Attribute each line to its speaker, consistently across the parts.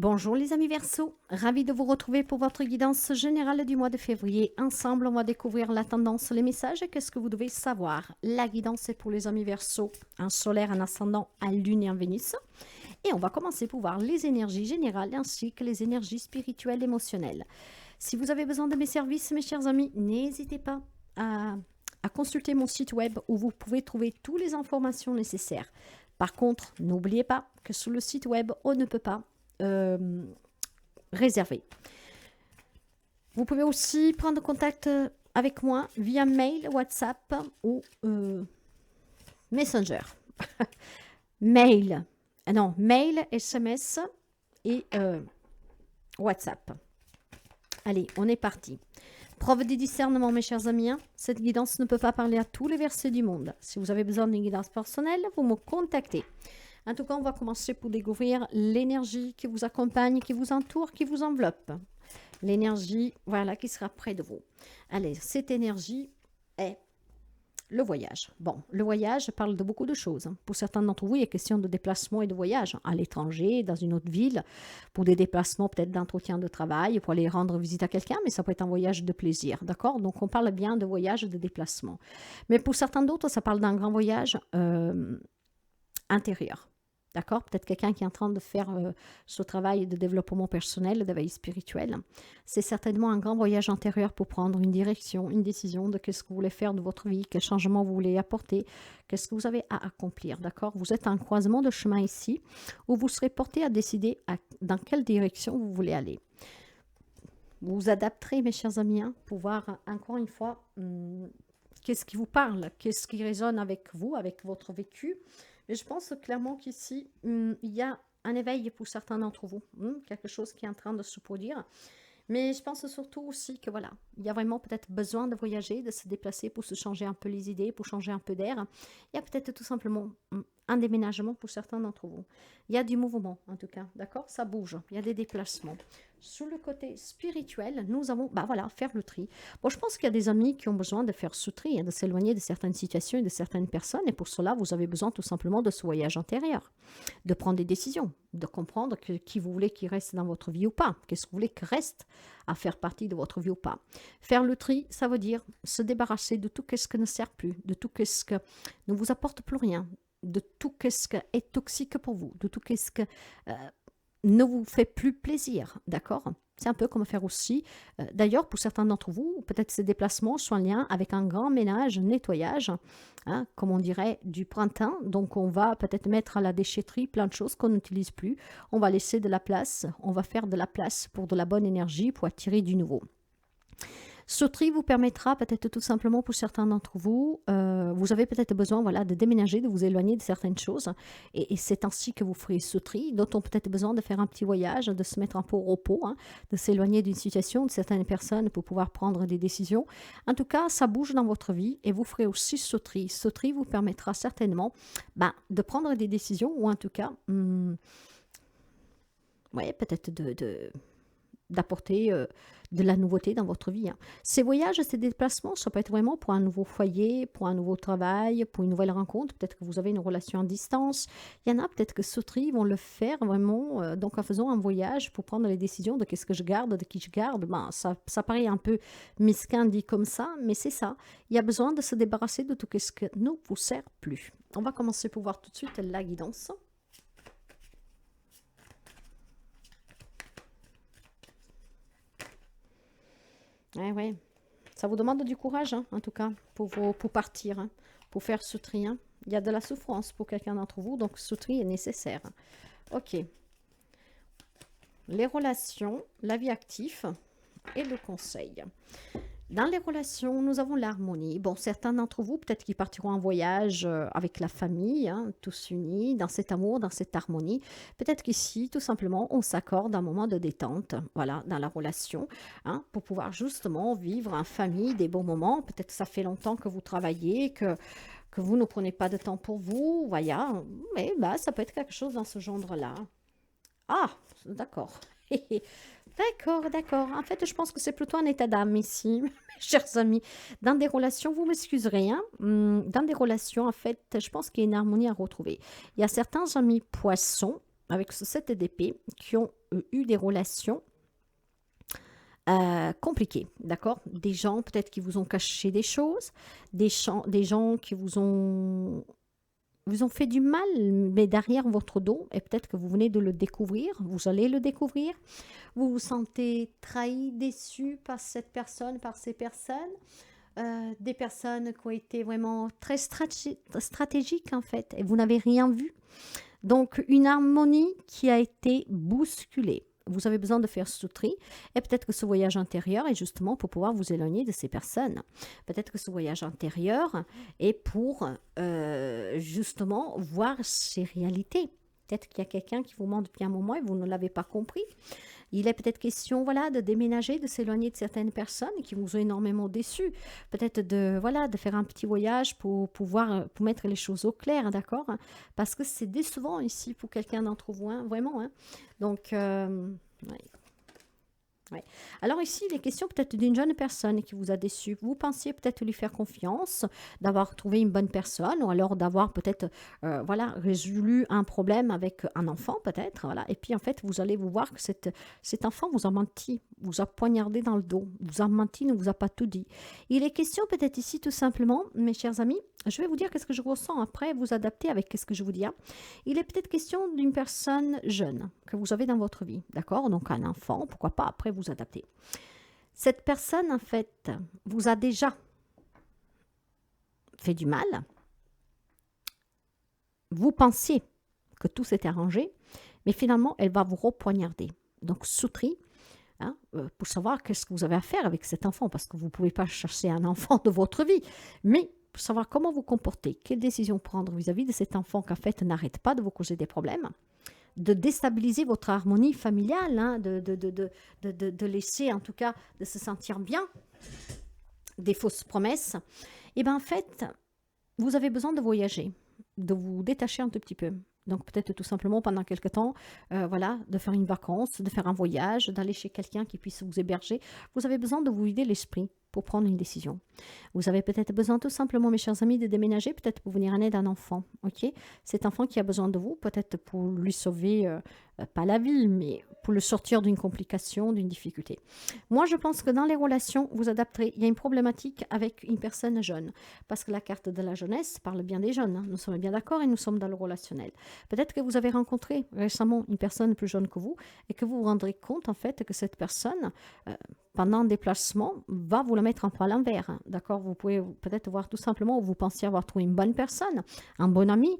Speaker 1: Bonjour les amis Verseau, ravi de vous retrouver pour votre guidance générale du mois de février. Ensemble, on va découvrir la tendance, les messages et qu'est-ce que vous devez savoir. La guidance est pour les amis Verseau, un solaire, un ascendant, un lune et un Vénus. Et on va commencer pour voir les énergies générales ainsi que les énergies spirituelles et émotionnelles. Si vous avez besoin de mes services, mes chers amis, n'hésitez pas à consulter mon site web où vous pouvez trouver toutes les informations nécessaires. Par contre, n'oubliez pas que sur le site web, on ne peut pas réservé. Vous pouvez aussi prendre contact avec moi via mail, WhatsApp ou Messenger. Mail, SMS et WhatsApp. Allez, on est parti. Preuve de discernement, mes chers amis. Cette guidance ne peut pas parler à tous les versets du monde. Si vous avez besoin d'une guidance personnelle, vous me contactez. En tout cas, on va commencer pour découvrir l'énergie qui vous accompagne, qui vous entoure, qui vous enveloppe. L'énergie, voilà, qui sera près de vous. Allez, cette énergie est le voyage. Bon, le voyage parle de beaucoup de choses. Pour certains d'entre vous, il est question de déplacement et de voyage à l'étranger, dans une autre ville, pour des déplacements peut-être d'entretien de travail, pour aller rendre visite à quelqu'un, mais ça peut être un voyage de plaisir, d'accord? Donc, on parle bien de voyage, de déplacement. Mais pour certains d'autres, ça parle d'un grand voyage intérieur. D'accord? Peut-être quelqu'un qui est en train de faire ce travail de développement personnel, d'éveil spirituel. C'est certainement un grand voyage intérieur pour prendre une direction, une décision de qu'est-ce que vous voulez faire de votre vie, quel changement vous voulez apporter, qu'est-ce que vous avez à accomplir. D'accord? Vous êtes à un croisement de chemin ici où vous serez porté à décider dans quelle direction vous voulez aller. Vous vous adapterez, mes chers amis, pour voir encore une fois qu'est-ce qui vous parle, qu'est-ce qui résonne avec vous, avec votre vécu. Mais je pense clairement qu'ici, il y a un éveil pour certains d'entre vous, quelque chose qui est en train de se produire. Mais je pense surtout aussi que voilà, il y a vraiment peut-être besoin de voyager, de se déplacer pour se changer un peu les idées, pour changer un peu d'air. Il y a peut-être tout simplement un déménagement pour certains d'entre vous. Il y a du mouvement en tout cas, d'accord? Ça bouge, il y a des déplacements. Sur le côté spirituel, nous avons, faire le tri. Bon, je pense qu'il y a des amis qui ont besoin de faire ce tri, de s'éloigner de certaines situations et de certaines personnes. Et pour cela, vous avez besoin tout simplement de ce voyage intérieur, de prendre des décisions, de comprendre qui vous voulez qu'il reste dans votre vie ou pas. Qu'est-ce que vous voulez qu'il reste à faire partie de votre vie ou pas. Faire le tri, ça veut dire se débarrasser de tout ce qui ne sert plus, de tout ce qui ne vous apporte plus rien, de tout ce qui est toxique pour vous, de tout ce qui ne vous fait plus plaisir, d'accord? C'est un peu comme faire aussi, d'ailleurs pour certains d'entre vous, peut-être ces déplacements sont en lien avec un grand ménage, nettoyage, comme on dirait du printemps. Donc on va peut-être mettre à la déchetterie plein de choses qu'on n'utilise plus. On va laisser de la place, on va faire de la place pour de la bonne énergie, pour attirer du nouveau. Ce tri vous permettra peut-être tout simplement pour certains d'entre vous, vous avez peut-être besoin de déménager, de vous éloigner de certaines choses et c'est ainsi que vous ferez ce tri. D'autres ont peut-être besoin de faire un petit voyage, de se mettre un peu au repos, de s'éloigner d'une situation, de certaines personnes pour pouvoir prendre des décisions. En tout cas, ça bouge dans votre vie et vous ferez aussi ce tri. Ce tri vous permettra certainement de prendre des décisions ou en tout cas, peut-être d'apporter de la nouveauté dans votre vie. Ces voyages, ces déplacements, ça peut être vraiment pour un nouveau foyer, pour un nouveau travail, pour une nouvelle rencontre. Peut-être que vous avez une relation à distance. Il y en a peut-être que ce tri vont le faire vraiment donc en faisant un voyage pour prendre les décisions de qu'est-ce que je garde, de qui je garde. Ça paraît un peu mesquin dit comme ça, mais c'est ça. Il y a besoin de se débarrasser de tout ce qui ne vous sert plus. On va commencer pour voir tout de suite la guidance. Ouais. Ça vous demande du courage, en tout cas, pour partir, pour faire ce tri. Il y a de la souffrance pour quelqu'un d'entre vous, donc ce tri est nécessaire. Ok. Les relations, la vie active et le conseil. Dans les relations, nous avons l'harmonie. Bon, certains d'entre vous, peut-être qu'ils partiront en voyage avec la famille, tous unis, dans cet amour, dans cette harmonie. Peut-être qu'ici, tout simplement, on s'accorde un moment de détente, voilà, dans la relation, pour pouvoir justement vivre en famille des bons moments. Peut-être que ça fait longtemps que vous travaillez, que vous ne prenez pas de temps pour vous, voilà. Mais ça peut être quelque chose dans ce genre-là. Ah, d'accord. D'accord. En fait, je pense que c'est plutôt un état d'âme ici, mes chers amis. Dans des relations, vous m'excuserez, dans des relations, en fait, je pense qu'il y a une harmonie à retrouver. Il y a certains amis poissons, avec ce 7 d'épée, qui ont eu des relations compliquées, d'accord? Des gens peut-être qui vous ont caché des choses, des gens qui vous ont fait du mal, mais derrière votre dos, et peut-être que vous venez de le découvrir, vous allez le découvrir, vous vous sentez trahi, déçu par cette personne, par ces personnes, des personnes qui ont été vraiment très stratégiques en fait, et vous n'avez rien vu. Donc une harmonie qui a été bousculée. Vous avez besoin de faire ce tri et peut-être que ce voyage intérieur est justement pour pouvoir vous éloigner de ces personnes. Peut-être que ce voyage intérieur est pour justement voir ces réalités. Peut-être qu'il y a quelqu'un qui vous ment depuis un moment et vous ne l'avez pas compris. Il est peut-être question voilà, de déménager, de s'éloigner de certaines personnes qui vous ont énormément déçu. Peut-être de faire un petit voyage pour pouvoir pour mettre les choses au clair, d'accord? Parce que c'est décevant ici pour quelqu'un d'entre vous, hein, vraiment. Hein. Donc, ouais. Ouais. Alors ici, il est question peut-être d'une jeune personne qui vous a déçu. Vous pensiez peut-être lui faire confiance, d'avoir trouvé une bonne personne, ou alors d'avoir peut-être voilà, résolu un problème avec un enfant peut-être. Voilà. Et puis en fait, vous allez vous voir que cet enfant vous a menti, vous a poignardé dans le dos, vous a menti, ne vous a pas tout dit. Il est question peut-être ici tout simplement, mes chers amis, je vais vous dire qu'est-ce que je ressens après, vous adapter avec ce que je vous dis. Hein. Il est peut-être question d'une personne jeune que vous avez dans votre vie, d'accord? Donc un enfant, pourquoi pas après vous adapter. Cette personne, en fait, vous a déjà fait du mal. Vous pensiez que tout s'était arrangé, mais finalement, elle va vous repoignarder. Donc, soutri, hein, pour savoir qu'est-ce que vous avez à faire avec cet enfant, parce que vous ne pouvez pas chercher un enfant de votre vie, mais pour savoir comment vous comporter, quelle décision prendre vis-à-vis de cet enfant qui, en fait, n'arrête pas de vous causer des problèmes, de déstabiliser votre harmonie familiale, hein, de laisser, en tout cas, de se sentir bien, des fausses promesses, et bien en fait, vous avez besoin de voyager, de vous détacher un tout petit peu. Donc peut-être tout simplement pendant quelque temps, voilà, de faire une vacance, de faire un voyage, d'aller chez quelqu'un qui puisse vous héberger. Vous avez besoin de vous vider l'esprit pour prendre une décision. Vous avez peut-être besoin tout simplement, mes chers amis, de déménager, peut-être pour venir en aide à un enfant. Ok, cet enfant qui a besoin de vous, peut-être pour lui sauver, pas la vie, mais pour le sortir d'une complication, d'une difficulté. Moi, je pense que dans les relations, vous adapterez. Il y a une problématique avec une personne jeune, parce que la carte de la jeunesse parle bien des jeunes. Hein. Nous sommes bien d'accord et nous sommes dans le relationnel. Peut-être que vous avez rencontré récemment une personne plus jeune que vous et que vous vous rendrez compte en fait que cette personne, pendant un déplacement, va vous la mettre un peu à l'envers. Hein. D'accord? Vous pouvez peut-être voir tout simplement où vous pensiez avoir trouvé une bonne personne, un bon ami.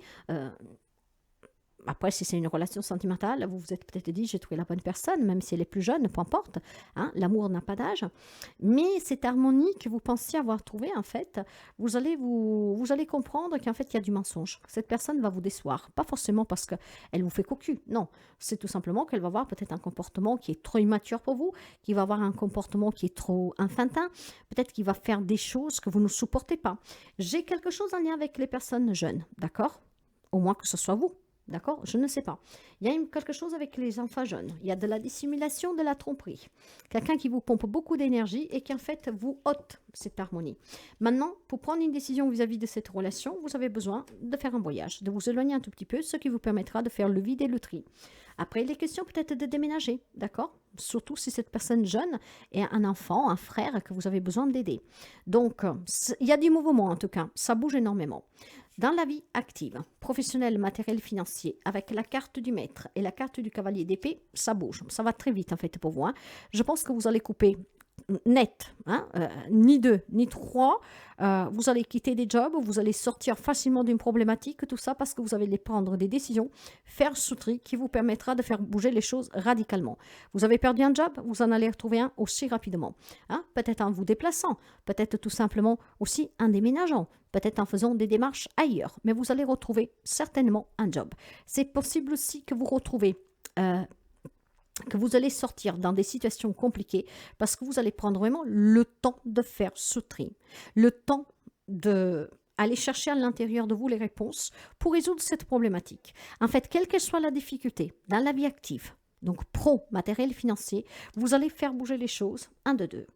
Speaker 1: Après, si c'est une relation sentimentale, vous vous êtes peut-être dit, j'ai trouvé la bonne personne, même si elle est plus jeune, peu importe. Hein, l'amour n'a pas d'âge. Mais cette harmonie que vous pensiez avoir trouvée, en fait, vous allez comprendre qu'en fait, il y a du mensonge. Cette personne va vous décevoir. Pas forcément parce qu'elle vous fait cocu. Non, c'est tout simplement qu'elle va avoir peut-être un comportement qui est trop immature pour vous, qui va avoir un comportement qui est trop enfantin, peut-être qu'il va faire des choses que vous ne supportez pas. J'ai quelque chose en lien avec les personnes jeunes, d'accord? Au moins que ce soit vous. D'accord? Je ne sais pas. Il y a quelque chose avec les enfants jeunes. Il y a de la dissimulation, de la tromperie. Quelqu'un qui vous pompe beaucoup d'énergie et qui en fait vous ôte cette harmonie. Maintenant, pour prendre une décision vis-à-vis de cette relation, vous avez besoin de faire un voyage, de vous éloigner un tout petit peu, ce qui vous permettra de faire le vide et le tri. Après, il est question peut-être de déménager, d'accord? Surtout si cette personne jeune est un enfant, un frère que vous avez besoin d'aider. Donc, il y a du mouvement en tout cas, ça bouge énormément. Dans la vie active, professionnelle, matérielle, financier, avec la carte du maître et la carte du cavalier d'épée, ça bouge. Ça va très vite en fait pour vous. Hein. Je pense que vous allez couper net, hein, ni 2, ni 3. Vous allez quitter des jobs, vous allez sortir facilement d'une problématique, tout ça parce que vous allez prendre des décisions, faire ce tri qui vous permettra de faire bouger les choses radicalement. Vous avez perdu un job, vous en allez retrouver un aussi rapidement. Hein, peut-être en vous déplaçant, peut-être tout simplement aussi en déménageant, peut-être en faisant des démarches ailleurs, mais vous allez retrouver certainement un job. C'est possible aussi que vous retrouvez que vous allez sortir dans des situations compliquées parce que vous allez prendre vraiment le temps de faire ce tri, le temps d'aller chercher à l'intérieur de vous les réponses pour résoudre cette problématique. En fait, quelle que soit la difficulté dans la vie active, donc pro, matériel, financier, vous allez faire bouger les choses, un de deux.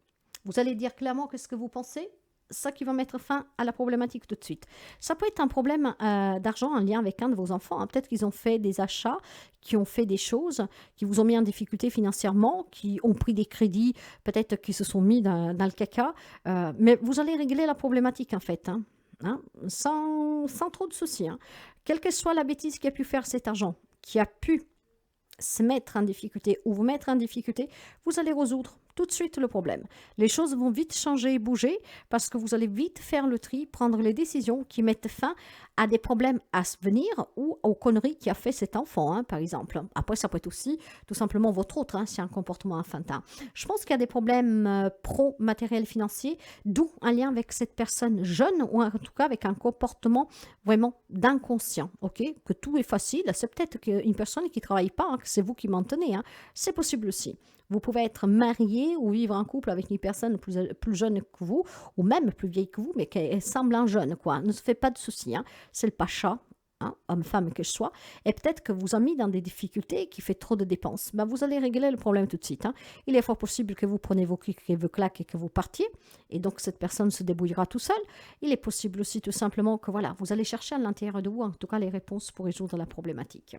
Speaker 1: Vous allez dire clairement qu'est-ce que vous pensez, ça qui va mettre fin à la problématique tout de suite. Ça peut être un problème d'argent en lien avec un de vos enfants, hein. Peut-être qu'ils ont fait des achats, qui ont fait des choses, qui vous ont mis en difficulté financièrement, qui ont pris des crédits, peut-être qu'ils se sont mis dans le caca. Mais vous allez régler la problématique en fait, hein, hein, sans trop de soucis, hein. Quelle que soit la bêtise qui a pu faire cet argent, qui a pu se mettre en difficulté ou vous mettre en difficulté, vous allez résoudre tout de suite le problème. Les choses vont vite changer et bouger parce que vous allez vite faire le tri, prendre les décisions qui mettent fin à des problèmes à venir ou aux conneries qu'a fait cet enfant, hein, par exemple. Après, ça peut être aussi tout simplement votre autre, hein, si un comportement enfantin. Je pense qu'il y a des problèmes pro-matériels financiers, d'où un lien avec cette personne jeune ou en tout cas avec un comportement vraiment d'inconscient, ok? Que tout est facile, c'est peut-être qu'une personne qui ne travaille pas, hein, que c'est vous qui maintenez, hein. C'est possible aussi. Vous pouvez être marié ou vivre en couple avec une personne plus jeune que vous, ou même plus vieille que vous, mais qui est semblant jeune, quoi. Ne se fait pas de soucis, hein. C'est le pacha, hein, homme, femme que je sois, et peut-être que vous a mis dans des difficultés, qui fait trop de dépenses. Ben, vous allez régler le problème tout de suite, hein. Il est fort possible que vous preniez vos clics et vos claques et que vous partiez, et donc cette personne se débrouillera tout seul. Il est possible aussi tout simplement que voilà, vous allez chercher à l'intérieur de vous, en tout cas, les réponses pour résoudre la problématique.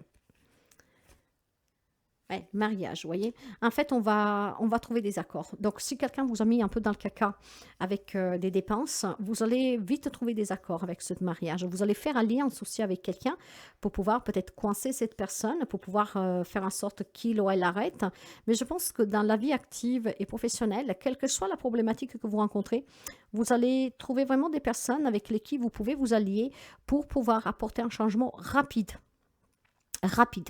Speaker 1: Ouais, mariage, vous voyez. En fait, on va trouver des accords. Donc, si quelqu'un vous a mis un peu dans le caca avec des dépenses, vous allez vite trouver des accords avec ce mariage. Vous allez faire alliance aussi avec quelqu'un pour pouvoir peut-être coincer cette personne, pour pouvoir faire en sorte qu'il ou elle arrête. Mais je pense que dans la vie active et professionnelle, quelle que soit la problématique que vous rencontrez, vous allez trouver vraiment des personnes avec lesquelles vous pouvez vous allier pour pouvoir apporter un changement rapide. Rapide.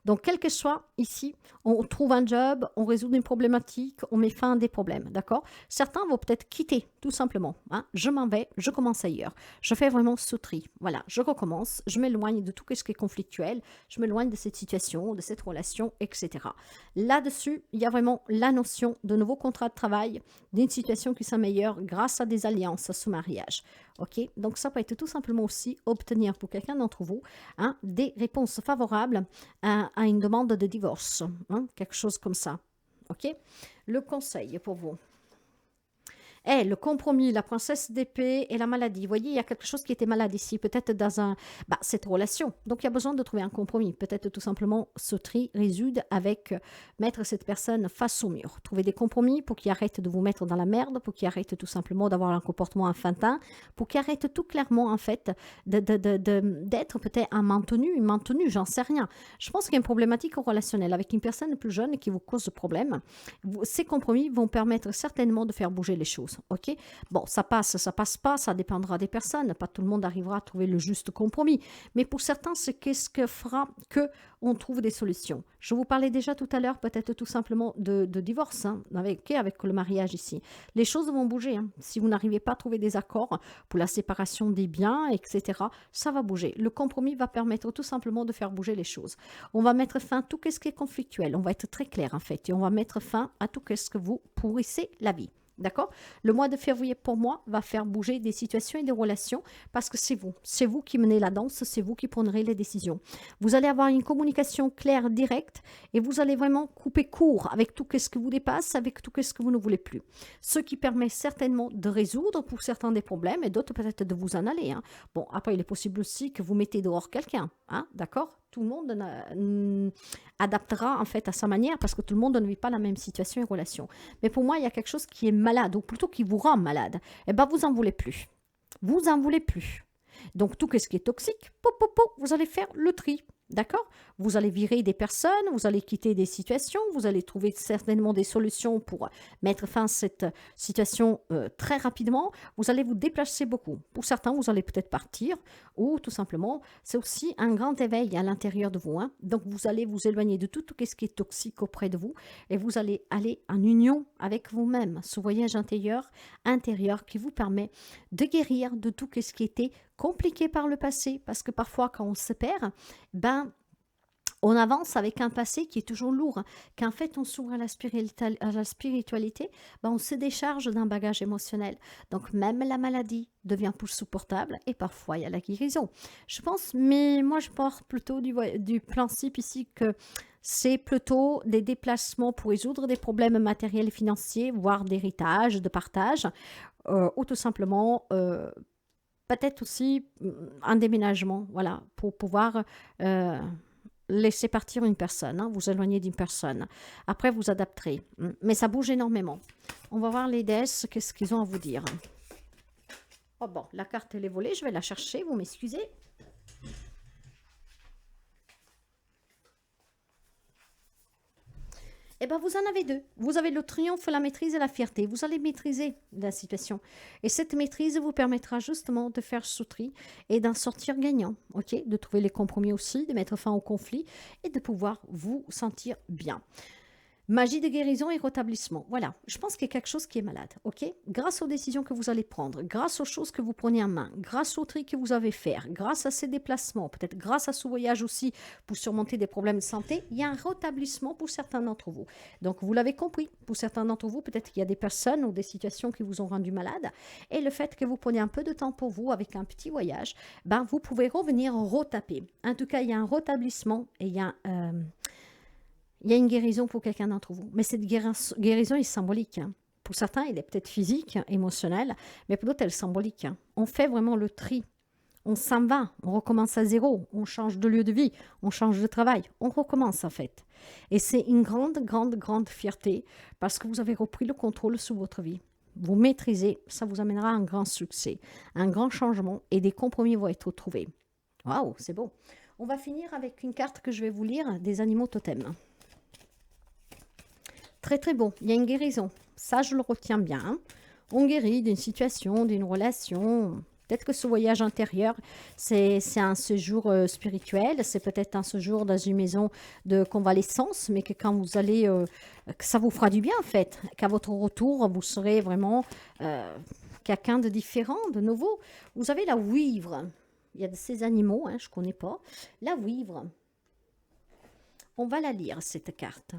Speaker 1: Donc, quel que soit ici, on trouve un job, on résout une problématique, on met fin à des problèmes, d'accord? Certains vont peut-être quitter, tout simplement, hein. Je m'en vais, je commence ailleurs. Je fais vraiment ce tri. Voilà, je recommence, je m'éloigne de tout ce qui est conflictuel, je m'éloigne de cette situation, de cette relation, etc. Là-dessus, il y a vraiment la notion de nouveau contrat de travail, d'une situation qui s'améliore grâce à des alliances, à ce mariage. Ok, donc ça peut être tout simplement aussi obtenir pour quelqu'un d'entre vous, hein, des réponses favorables à une demande de divorce, hein, quelque chose comme ça. Ok, le conseil pour vous. Le compromis, la princesse d'épée et la maladie. Vous voyez, il y a quelque chose qui était malade ici, peut-être dans cette relation. Donc, il y a besoin de trouver un compromis. Peut-être tout simplement se résoudre avec mettre cette personne face au mur. Trouver des compromis pour qu'il arrête de vous mettre dans la merde, pour qu'il arrête tout simplement d'avoir un comportement enfantin, pour qu'il arrête tout clairement, en fait, d'être peut-être un maintenu, j'en sais rien. Je pense qu'il y a une problématique relationnelle avec une personne plus jeune qui vous cause problème. Ces compromis vont permettre certainement de faire bouger les choses. Ok, bon, ça passe pas, ça dépendra des personnes. Pas tout le monde arrivera à trouver le juste compromis. Mais pour certains, c'est qu'est-ce que fera que on trouve des solutions. Je vous parlais déjà tout à l'heure, peut-être tout simplement de divorce, hein, avec le mariage ici. Les choses vont bouger, hein. Si vous n'arrivez pas à trouver des accords pour la séparation des biens, etc., ça va bouger. Le compromis va permettre tout simplement de faire bouger les choses. On va mettre fin à tout ce qui est conflictuel. On va être très clair en fait. Et on va mettre fin à tout ce que vous pourrissez la vie. D'accord? Le mois de février, pour moi, va faire bouger des situations et des relations parce que c'est vous. C'est vous qui menez la danse, c'est vous qui prendrez les décisions. Vous allez avoir une communication claire, directe et vous allez vraiment couper court avec tout ce qui vous dépasse, avec tout ce que vous ne voulez plus. Ce qui permet certainement de résoudre pour certains des problèmes et d'autres peut-être de vous en aller, hein. Bon, après, il est possible aussi que vous mettez dehors quelqu'un, hein, d'accord? Tout le monde adaptera en fait à sa manière parce que tout le monde ne vit pas la même situation et relation. Mais pour moi, il y a quelque chose qui est malade ou plutôt qui vous rend malade. Eh bien, vous en voulez plus. Vous en voulez plus. Donc, tout ce qui est toxique, vous allez faire le tri. D'accord? Vous allez virer des personnes, vous allez quitter des situations, vous allez trouver certainement des solutions pour mettre fin à cette situation très rapidement. Vous allez vous déplacer beaucoup. Pour certains, vous allez peut-être partir ou tout simplement, c'est aussi un grand éveil à l'intérieur de vous, hein. Donc, vous allez vous éloigner de tout ce qui est toxique auprès de vous et vous allez aller en union avec vous-même. Ce voyage intérieur qui vous permet de guérir de tout ce qui était compliqué par le passé parce que parfois, quand on se perd, on avance avec un passé qui est toujours lourd. Qu'en fait, on s'ouvre à la spiritualité, on se décharge d'un bagage émotionnel. Donc, même la maladie devient plus supportable et parfois, il y a la guérison. Je pense, mais moi, je pars plutôt du principe ici que c'est plutôt des déplacements pour résoudre des problèmes matériels et financiers, voire d'héritage, de partage, ou tout simplement, peut-être aussi un déménagement, voilà, pour pouvoir laisser partir une personne, hein, vous éloigner d'une personne. Après, vous adapterez. Mais ça bouge énormément. On va voir les déesses, qu'est-ce qu'ils ont à vous dire. Oh bon, la carte, elle est volée, je vais la chercher, vous m'excusez. Eh bien, vous en avez deux. Vous avez le triomphe, la maîtrise et la fierté. Vous allez maîtriser la situation. Et cette maîtrise vous permettra justement de faire ce-tri et d'en sortir gagnant. Ok, de trouver les compromis aussi, de mettre fin au conflit et de pouvoir vous sentir bien. Magie de guérison et rétablissement. Voilà, je pense qu'il y a quelque chose qui est malade, ok? Grâce aux décisions que vous allez prendre, grâce aux choses que vous prenez en main, grâce au tri que vous avez fait, grâce à ces déplacements, peut-être grâce à ce voyage aussi pour surmonter des problèmes de santé, il y a un rétablissement pour certains d'entre vous. Donc, vous l'avez compris, pour certains d'entre vous, peut-être qu'il y a des personnes ou des situations qui vous ont rendu malade. Et le fait que vous preniez un peu de temps pour vous avec un petit voyage, ben, vous pouvez revenir retaper. En tout cas, il y a un rétablissement et il y a une guérison pour quelqu'un d'entre vous. Mais cette guérison est symbolique. Hein. Pour certains, elle est peut-être physique, émotionnelle, mais pour d'autres, elle est symbolique. Hein. On fait vraiment le tri. On s'en va, on recommence à zéro, on change de lieu de vie, on change de travail, on recommence en fait. Et c'est une grande, grande, grande fierté parce que vous avez repris le contrôle sur votre vie. Vous maîtrisez, ça vous amènera un grand succès, un grand changement et des compromis vont être trouvés. Waouh, c'est beau. On va finir avec une carte que je vais vous lire, des animaux totems. Très très bon, il y a une guérison. Ça, je le retiens bien. Hein. On guérit d'une situation, d'une relation. Peut-être que ce voyage intérieur, c'est un séjour spirituel. C'est peut-être un séjour dans une maison de convalescence, mais que quand vous allez, que ça vous fera du bien en fait. Qu'à votre retour, vous serez vraiment quelqu'un de différent, de nouveau. Vous avez la ouivre. Il y a de ces animaux, hein, je ne connais pas. La ouivre. On va la lire, cette carte.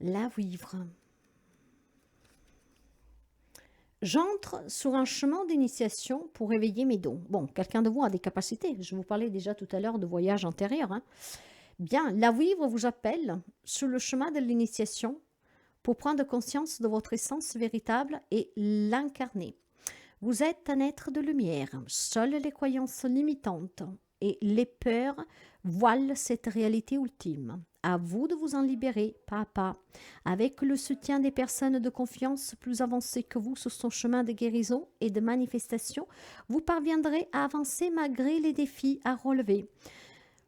Speaker 1: La vivre. J'entre sur un chemin d'initiation pour réveiller mes dons. Bon, quelqu'un de vous a des capacités. Je vous parlais déjà tout à l'heure de voyage antérieur. Hein. Bien, la vivre vous appelle sur le chemin de l'initiation pour prendre conscience de votre essence véritable et l'incarner. Vous êtes un être de lumière. Seules les croyances limitantes et les peurs voilent cette réalité ultime. À vous de vous en libérer pas à pas. Avec le soutien des personnes de confiance plus avancées que vous sur son chemin de guérison et de manifestation, vous parviendrez à avancer malgré les défis à relever.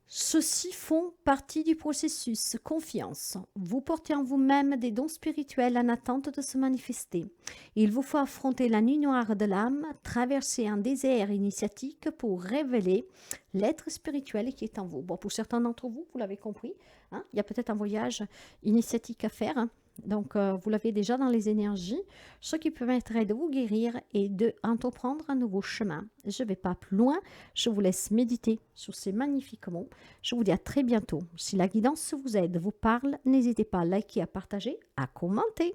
Speaker 1: Ceux-ci font partie du processus. Confiance. Vous portez en vous-même des dons spirituels en attente de se manifester. Il vous faut affronter la nuit noire de l'âme, traverser un désert initiatique pour révéler l'être spirituel qui est en vous. Bon, pour certains d'entre vous, vous l'avez compris, hein, il y a peut-être un voyage initiatique à faire. Hein. Donc, vous l'avez déjà dans les énergies, ce qui permettrait de vous guérir et d'entreprendre un nouveau chemin. Je ne vais pas plus loin, je vous laisse méditer sur ces magnifiques mots. Je vous dis à très bientôt. Si la guidance vous aide, vous parle, n'hésitez pas à liker, à partager, à commenter.